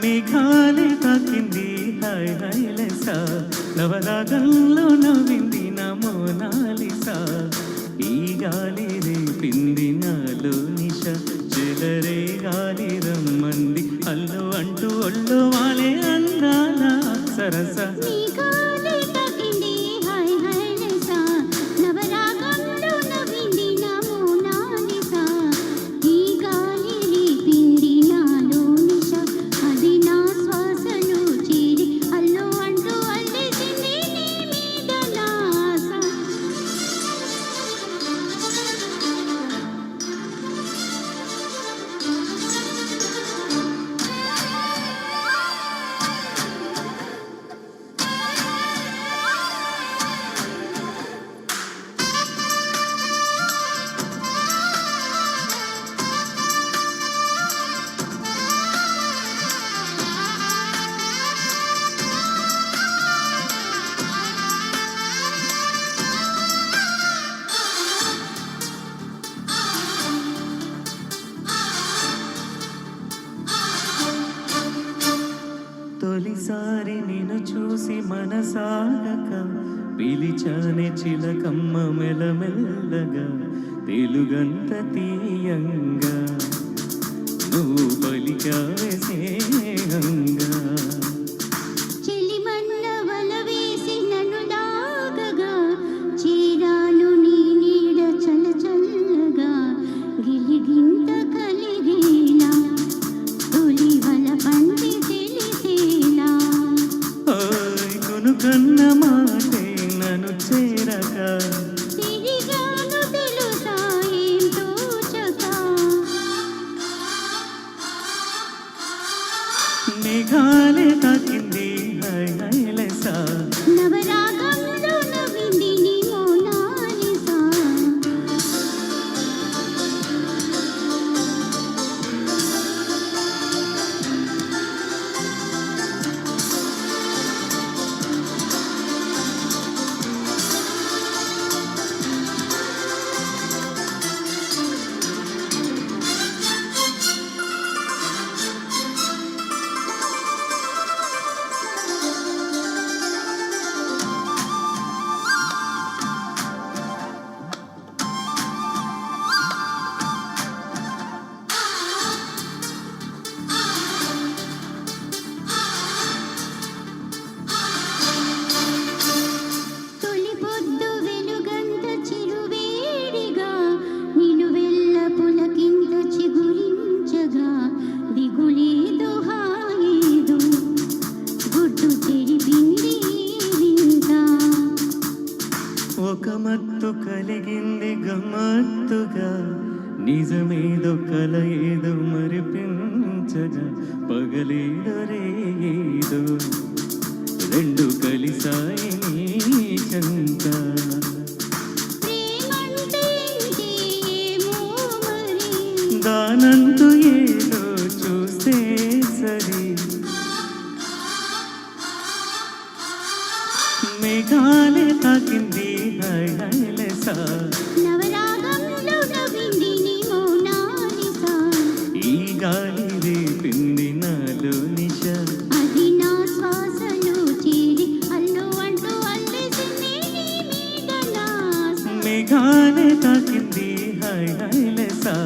మేఘాలే తాకింది హాయ్ హైలెసా నవరాగంలో నవ్వింది నా మోనాలిసా ఈ గాలి రేపింది నాలో నిష చెలరే గాలి రమ్మంది అల్లు అంటూ ఒళ్ళు వాలే అందాల సరస తొలిసారి నిన్ను చూసి మనసాగక పిలిచానే చిలకమ్మ మెల్లమెల్లగా తెలుగంత తీయంగా నువ్వు పలికావే స్నేహంగా కన్న మాటే నన్ను చేరక మేఘాలే తాకింది హై హైలెసా నవరాగంలో నవ్వింది నీ మోనాలిసా ఒక మత్తు కలిగింది గమ్మత్తుగా నిజమేదో కల ఏదో మరిపించగా పగలేదో రేదో రెండు కలిసాయి నీ చంత దానంతు ఏదో చూస్తే సరి మేఘాలే తాకింది హై హైలెసా నవరాగంలో నవ్వింది నీ మోనాలిసా ఈ గాలి రేపింది నాలో నిష అది నా శ్వాసలో చేరి అల్లు అంటూ అల్లేసింది నీ మీద నాస మేఘాలే తాకింది హై హైలెసా